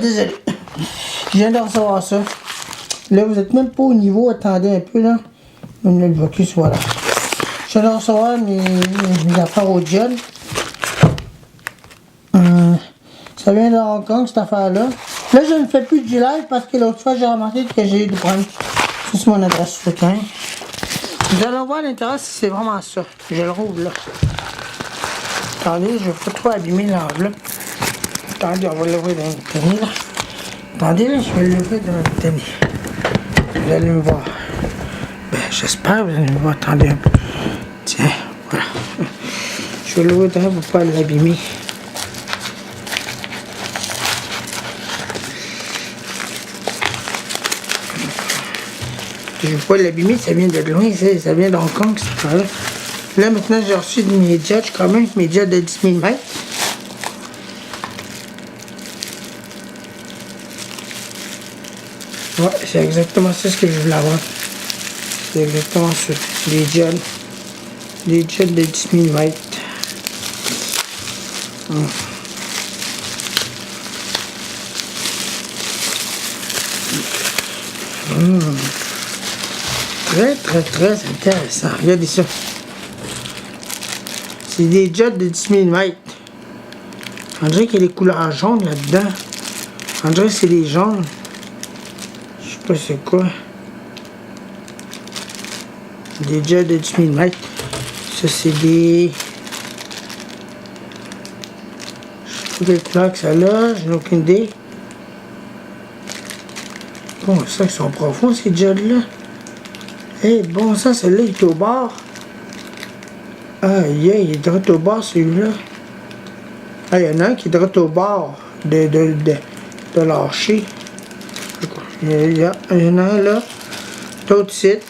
Désolé. Je viens de recevoir ça. Là, vous êtes même pas au niveau. Attendez un peu, là. Même le blocus, voilà. Je viens de recevoir mes affaires au gel. Ça vient de Hong Kong, cette affaire-là. Là, je ne fais plus du live parce que l'autre fois, j'ai remarqué que j'ai eu des problèmes. Ça, c'est mon adresse secret. Vous allez voir l'intérieur si c'est vraiment ça. Je le rouvre, là. Attendez, je ne vais pas trop abîmer l'enveloppe. Attendez, on va l'ouvrir dans une tenue, là. Attendez, là, je vais l'ouvrir dans une tenue. Vous allez me voir. Ben, j'espère, vous allez me voir. Attendez un peu. Tiens, voilà. Je vais l'ouvrir pour ne pas l'abîmer. Je ne veux pas l'abîmer, ça vient de loin, ça vient d'Hong Kong, cette affaire-là. Là, maintenant, j'ai reçu mes jets, quand même, mes jets de 10 000 mètres. Ouais, c'est exactement ça ce que je voulais avoir. C'est exactement ça. Des jets de 10 000 mètres. Très, très, très intéressant. Regardez ça. C'est des jets de 10 000 mètres. On dirait qu'il y a des couleurs jaunes là-dedans. On dirait que c'est des jaunes. Je sais pas c'est quoi. Des jets de 10 000 mètres. Ça, c'est des... Je sais pas quelle couleur que ça a. Je n'ai aucune idée. Bon, ça, ils sont profonds, ces jets-là. Eh, bon, ça, celui-là, il est au bord. Aïe, il est droit au bord, celui-là. Ah, il y en a un qui est droit au bord de l'archer. Il y en a un là. D'autres sites.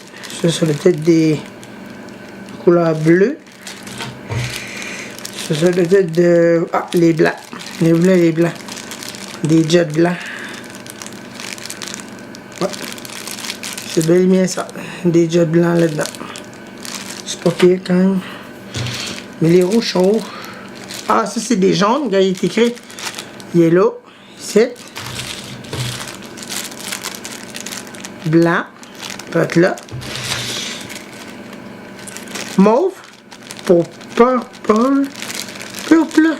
Ça doit être des couleurs bleues. Ça doit être de... Ah, les blancs. Les bleus et les blancs. Des jets blancs. Ouais. C'est bel et bien ça. Des jets blancs là-dedans. C'est pas pire quand même. Mais les rouges sont hauts. Ah, ça c'est des jaunes. Regarde, il est écrit yellow. Ici. Blanc. Peut-être là. Mauve. Pour purple. Purple.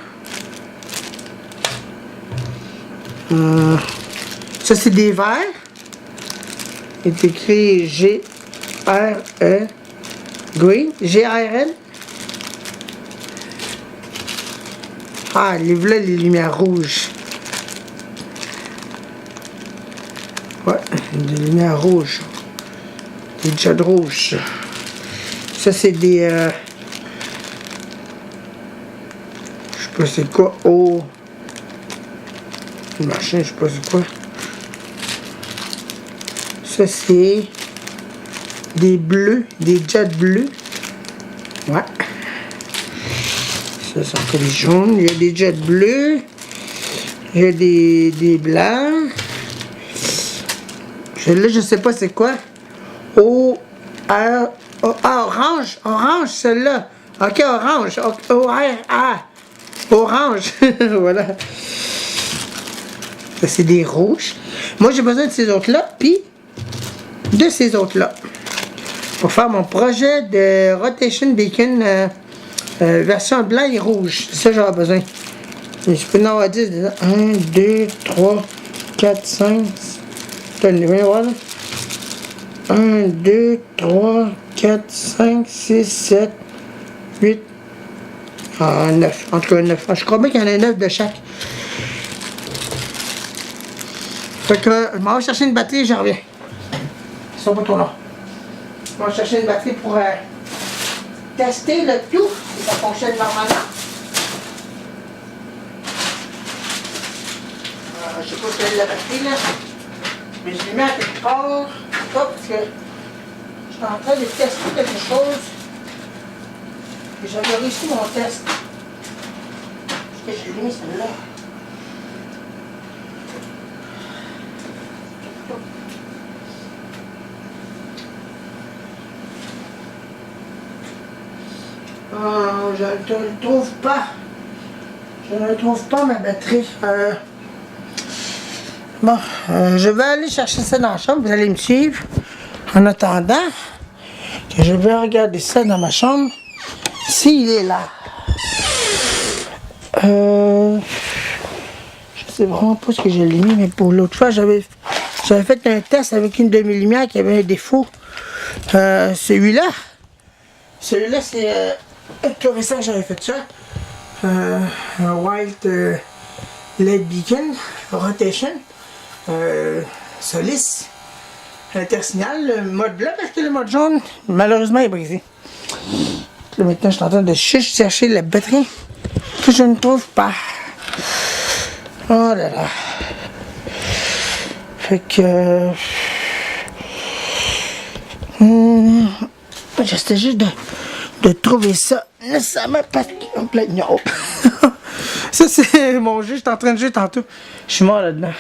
Ça c'est des verts. Il est écrit G-R-E. Green. G-R-N. Ah, là, les lumières rouges. Ouais, des lumières rouges. Des jets rouges. Ça, c'est des... je sais pas c'est quoi. Oh. Machin, je sais pas c'est quoi. Ça, c'est des bleus. Des jets bleus. Ouais. Ça, c'est encore des jaunes. Il y a des jets bleus. Il y a des blancs. Là, je sais pas c'est quoi. Ah, orange. Orange, celle-là. Ok, orange. Orange. Voilà. Ça, c'est des rouges. Moi, j'ai besoin de ces autres-là, puis de ces autres-là. Pour faire mon projet de Rotation Beacon version blanc et rouge. C'est ça que j'aurai besoin. Et je peux en avoir 10 dedans. 1, 2, 3, 4, 5. Tenez, voilà. 1, 2, 3, 4, 5, 6, 7, 8. Ah, 9. En tout cas, 9. Je crois bien qu'il y en a 9 de chaque. Fait que je m'en vais chercher une batterie et je reviens. Ils sont pas trop longs. Je vais chercher une batterie pour tester le tout. Si ça fonctionne normalement. Je sais pas si c'est la batterie là. Mais je l'ai mis à quelque part. Pas parce que je suis en train de tester quelque chose. Et j'avais réussi mon test. Est-ce que je l'ai mis celle-là? Je ne le trouve pas. Je ne trouve pas ma batterie. Bon, je vais aller chercher ça dans la chambre. Vous allez me suivre. En attendant que je vais regarder ça dans ma chambre. S'il est là. Je sais vraiment pas ce que je l'ai mis, mais pour l'autre fois, j'avais fait un test avec une demi-lumière qui avait un défaut. Celui-là, c'est tout récent que j'avais fait ça. Un white LED beacon rotation Solis intersignal, le mode blanc parce que le mode jaune malheureusement est brisé. Là, maintenant je suis en train de chercher la batterie que je ne trouve pas. Oh là là. Fait que j'essaie juste de trouver ça nécessairement parce qu'en plein de ça c'est mon jeu, j'étais en train de jouer tantôt. Je suis mort là-dedans.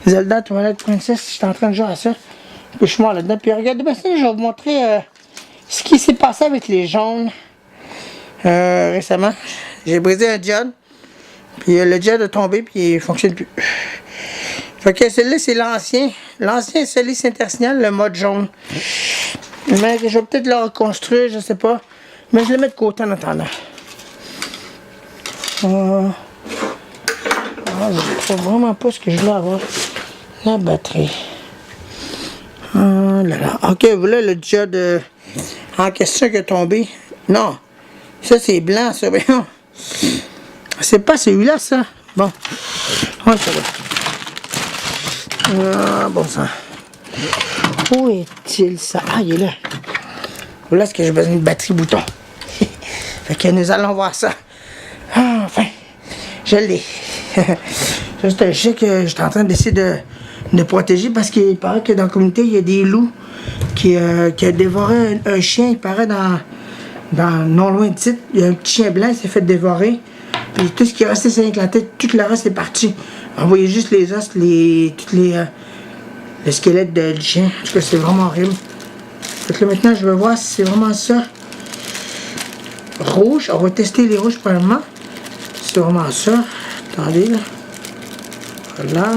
Zelda Twilight Princess, j'étais en train de jouer à ça. Puis je suis mort là-dedans. Puis regardez bien ça, je vais vous montrer ce qui s'est passé avec les jaunes récemment. J'ai brisé un diode. Puis le diode a tombé puis il fonctionne plus. Fait que celui-là c'est l'ancien. L'ancien Solis intersignal, le mode jaune. Mais je vais peut-être le reconstruire, je sais pas. Mais je le mets de côté en attendant. Je ne sais vraiment pas ce que je dois avoir. La batterie. Là là. Ok, voilà le diode en question qui est tombé. Non. Ça c'est blanc, ça. C'est pas celui-là, ça. Bon. Ouais, ça va. Bon sang. Où est-il ça? Ah, il est là. Voilà ce que j'ai besoin de batterie bouton. Fait que nous allons voir ça. Ah, enfin, je l'ai. C'est un chien que j'étais en train d'essayer de protéger parce qu'il paraît que dans la communauté, il y a des loups qui a dévoré un chien. Il paraît dans non loin de titre. Il y a un petit chien blanc qui s'est fait dévorer. Puis tout ce qui est resté, c'est avec la tête. Tout le reste est parti. On voyait juste les os, le squelette du chien. En tout cas, c'est vraiment horrible. Fait que là, maintenant, je vais voir si c'est vraiment ça. Rouge. On va tester les rouges premièrement. C'est vraiment ça. Attendez, là. Voilà.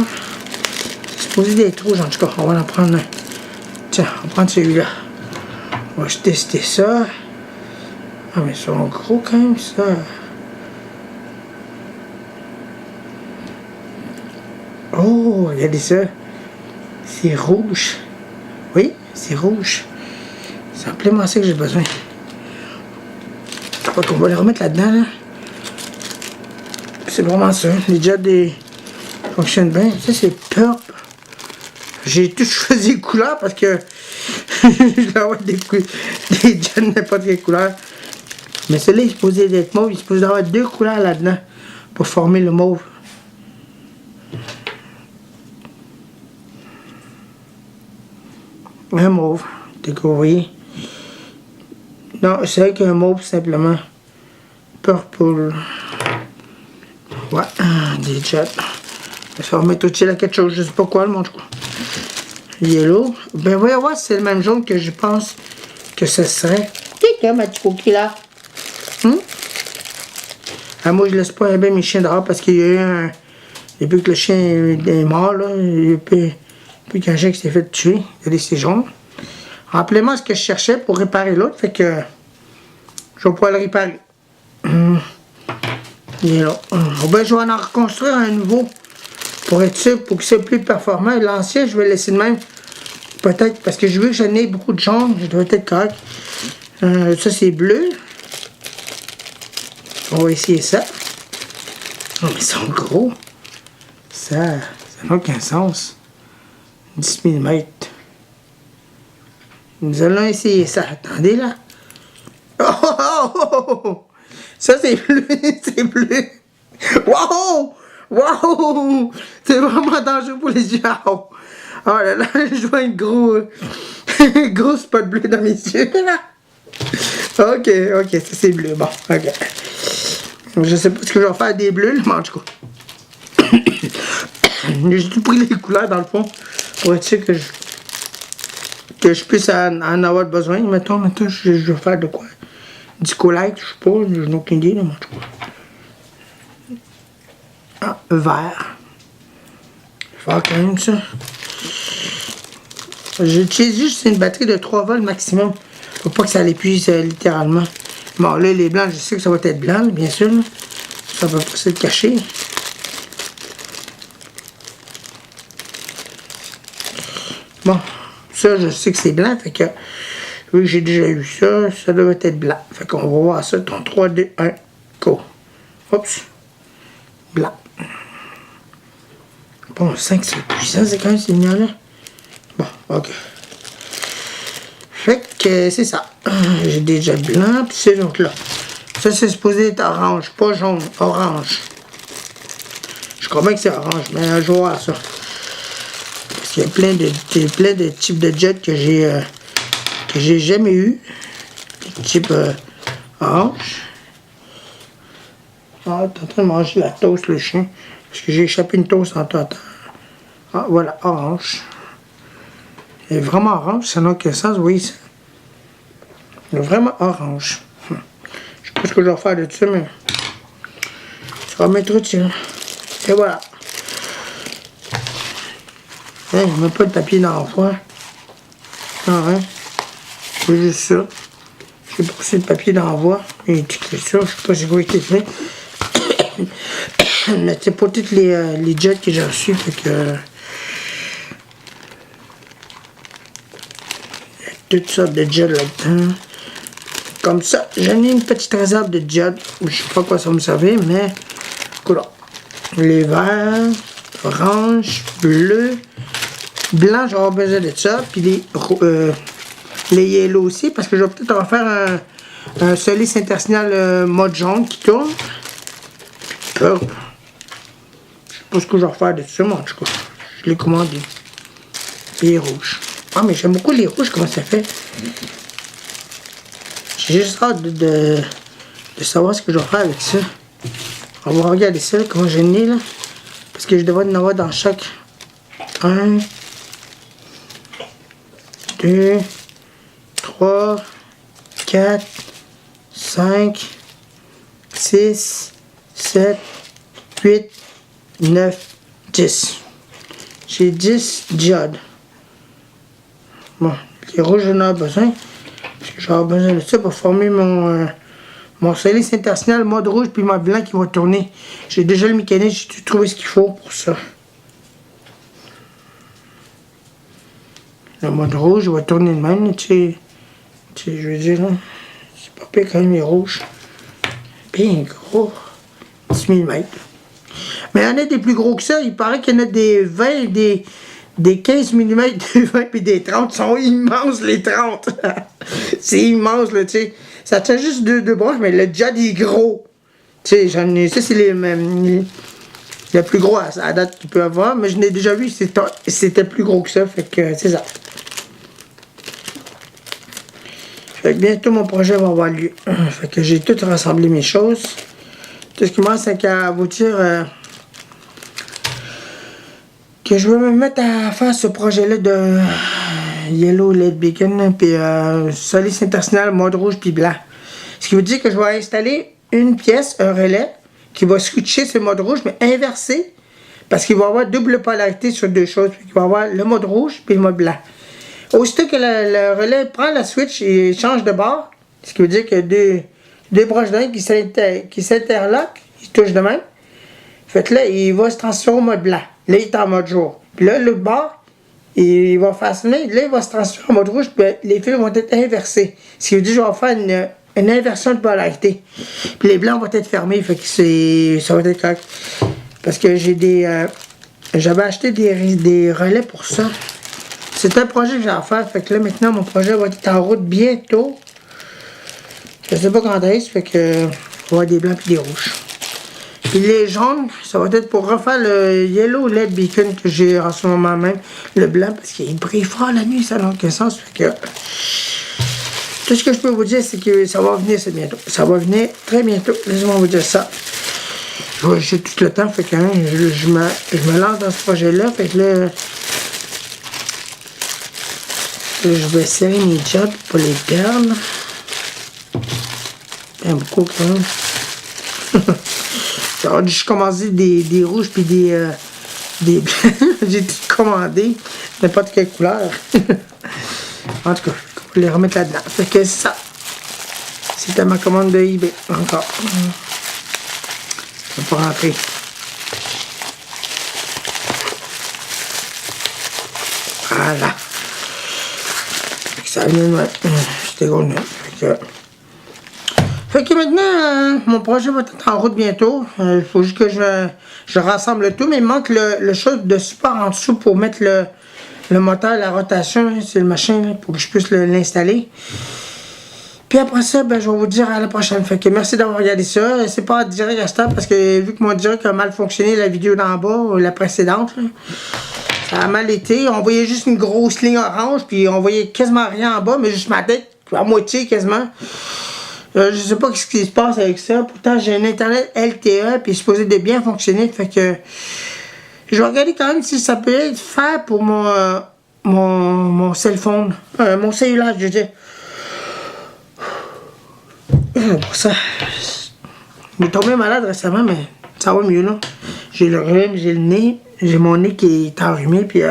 C'est supposé d'être rouge, en tout cas. On va en prendre un. Tiens, on va prendre celui-là. On va tester ça. Ah, mais ils sont gros quand même, ça. Oh, regardez ça. C'est rouge. Oui, c'est rouge. C'est simplement ça que j'ai besoin. Donc, on va les remettre là-dedans, là. C'est vraiment ça. Les diodes fonctionnent bien. Ça, c'est purple. J'ai tout choisi les couleurs parce que je vais avoir des diodes n'importe quelle couleur. Mais celui-là, il est supposé d'être mauve. Il est supposé avoir deux couleurs là-dedans pour former le mauve. Un mauve. Dès que vous voyez. Non, c'est vrai qu'un mauve, simplement. Purple. Ouais, des jets. Ça va mettre utile à quelque chose, je sais pas quoi, le monde, quoi. Yellow. Ben, voyons voir si c'est le même jaune que je pense que ce serait. Qu'est-ce que ma petite coquille là? Ah, moi, je laisse pas bien mes chiens dehors parce qu'il y a eu un. Depuis que le chien est mort, là, il y a plus qu'un chien qui s'est fait tuer. Regardez, c'est jaune. Rappelez-moi ce que je cherchais pour réparer l'autre, fait que je vais pouvoir le réparer. Il est là. Ben, je vais en reconstruire un nouveau pour être sûr, pour qu'il soit plus performant. L'ancien, je vais le laisser de même. Peut-être, parce que je veux que j'en ai beaucoup de jaune, je dois être correct. Ça, c'est bleu. On va essayer ça. Oh, mais ils sont gros. Ça n'a aucun sens. 10 mm. Nous allons essayer ça. Attendez, là. Oh, oh, oh, oh. Ça, c'est bleu. C'est bleu. Wow! Wow! C'est vraiment dangereux pour les yeux. Oh là là, je vois un gros spot bleu dans mes yeux, là. Ok, ça c'est bleu. Bon, ok. Je sais pas ce que je vais faire des bleus, mais en tout cas. J'ai tout pris les couleurs dans le fond pour être sûr que je puisse en avoir besoin. Mettons, je vais faire de quoi? Du collage, je sais pas, je n'ai aucune idée, mais en tout cas. vert. Je vais faire quand même ça. J'utilise juste une batterie de 3 volts maximum. Pour pas que ça l'épuise littéralement. Bon, là, les blancs, je sais que ça va être blanc, bien sûr. Là. Ça va pas se cacher. Bon, ça, je sais que c'est blanc. Fait que, vu que j'ai déjà eu ça, ça doit être blanc. Fait qu'on va voir ça. Ton 3, 2, 1, go. Oups. Blanc. Bon, 5, c'est puissant, c'est quand même ces lumières-là. Bon, ok. Fait que c'est ça. J'ai déjà blanc, puis ces autres-là. Ça, c'est supposé être orange, pas jaune, orange. Je crois bien que c'est orange, mais je vais voir ça. Parce qu'il y a plein de types de jets que j'ai jamais eu. Type orange. Ah, t'es en train de manger la toast, le chien. Parce que j'ai échappé une toast en temps. Ah, voilà, orange. Il est vraiment orange, ça n'a aucun sens, oui. Il est vraiment orange. Je sais pas ce que je vais faire de ça, mais ça va m'être utile. Et voilà. Hein, il n'y a même pas de papier d'envoi. Ah, hein. C'est juste ça. J'ai passé le papier d'envoi. Il est écrit ça. Je sais pas si vous avez été fait. Mais c'est pas toutes les jets que j'ai reçus. Fait que. Il y a toutes sortes de jets là-dedans. Comme ça, j'en ai une petite réserve de jets. Je sais pas quoi ça va me servir, mais. Voilà. Les verts, orange, bleu, blanc, j'aurai besoin de ça. Puis les yellow aussi, parce que je vais peut-être en faire un Solis intersignal mode jaune qui tourne. Purple. Je sais pas ce que je vais faire de ça, mais en tout cas, je l'ai commandé. Les rouges. Ah, mais j'aime beaucoup les rouges, comment ça fait. J'ai juste hâte de savoir ce que je vais faire avec ça. On va regarder ça, comment j'ai né là. Parce que je devrais en avoir dans chaque. 1, 2, 3, 4, 5, 6, 7, 8, 9, 10. J'ai 10 diodes. Bon, les rouges, j'en ai besoin. Parce que j'aurai besoin de ça pour former mon Solis intersignal mode rouge puis mode blanc qui va tourner. J'ai déjà le mécanisme, j'ai trouvé ce qu'il faut pour ça. Le mode rouge va tourner de même, tu sais, je veux dire, là, c'est pas pire quand même les rouges. Bien gros, 10 mm. Mais il y en a des plus gros que ça, il paraît qu'il y en a des 20, des 15 mm, des 20 puis des 30, sont immenses les 30. C'est immense, là, tu sais. Ça tient juste deux branches, mais le jet est gros. Tu sais, j'en ai. Ça, c'est le plus gros à date qu'il peut avoir, mais je l'ai déjà vu, c'était plus gros que ça, fait que c'est ça. Fait que bientôt mon projet va avoir lieu. Fait que j'ai tout rassemblé mes choses. Tout ce qui me reste, c'est qu'à vous dire que je vais me mettre à faire ce projet-là de Yellow LED Beacon, puis Solis intersignal mode rouge puis blanc. Ce qui veut dire que je vais installer une pièce, un relais, qui va switcher sur le mode rouge, mais inversé, parce qu'il va avoir double polarité sur deux choses. Il va avoir le mode rouge puis le mode blanc. Aussitôt que le relais prend la switch et change de bord, ce qui veut dire que deux broches d'un qui s'interloquent, ils se touchent de même. Fait que là, il va se transférer au mode blanc. Là, il est en mode jour. Puis là, l'autre bord, il va façonner. Là, il va se transférer en mode rouge. Puis les fils vont être inversés. Ce qui veut dire que je vais faire une inversion de polarité. Puis les blancs vont être fermés. Fait que ça va être correct. Parce que j'ai j'avais acheté des relais pour ça. C'est un projet que j'ai à faire. Fait que là, maintenant, mon projet va être en route bientôt. Je sais pas quand est-ce. Fait que on va avoir des blancs et des rouges. Puis les jaunes, ça va être pour refaire le Yellow LED Beacon que j'ai en ce moment même. Le blanc, parce qu'il brille fort la nuit, ça n'a aucun sens. Fait que tout ce que je peux vous dire, c'est que ça va venir, c'est bientôt. Ça va venir très bientôt. Laissez-moi vous dire ça. J'ai tout le temps, fait que hein, je me lance dans ce projet-là. Fait que là, je vais serrer mes jobs pour les perdre. Bien beaucoup quand même. Alors, j'ai commandé des rouges puis des j'ai tout commandé, n'importe quelle couleur. En tout cas, on va les remettre là-dedans. Fait que ça, c'était ma commande de eBay, encore. Ça va pas rentrer. Voilà. Ça vient de moi. C'était gros. Fait que maintenant, mon projet va être en route bientôt. Il faut juste que je rassemble le tout, mais il manque le chose de support en dessous pour mettre le moteur, la rotation. C'est le machin là, pour que je puisse l'installer. Puis après ça, ben, je vais vous dire à la prochaine. Fait que merci d'avoir regardé ça. C'est pas direct à stop parce que vu que mon direct a mal fonctionné, la vidéo d'en bas, la précédente, là, ça a mal été. On voyait juste une grosse ligne orange, puis on voyait quasiment rien en bas, mais juste ma tête, à moitié quasiment. Je sais pas ce qui se passe avec ça. Pourtant, j'ai un internet LTE, puis il est supposé de bien fonctionner. Fait que je vais regarder quand même si ça peut être fait pour mon cell phone. Mon cellulaire, je veux dire. Pour ça, je suis tombé malade récemment, mais ça va mieux là. J'ai le rhume, j'ai le nez, j'ai mon nez qui est enrhumé, puis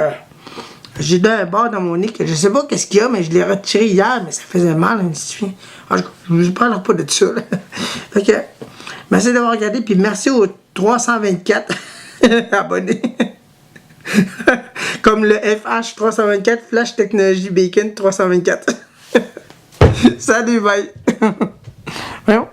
j'ai un bord dans mon nez que je sais pas qu'est-ce qu'il y a, mais je l'ai retiré hier, mais ça faisait mal, hein, je ne vous parlerai pas de ça. Là. Fait que, merci d'avoir regardé, puis merci aux 324 abonnés. Comme le FH 324, Flash Technologie Bacon 324. Salut, bye! Voyons.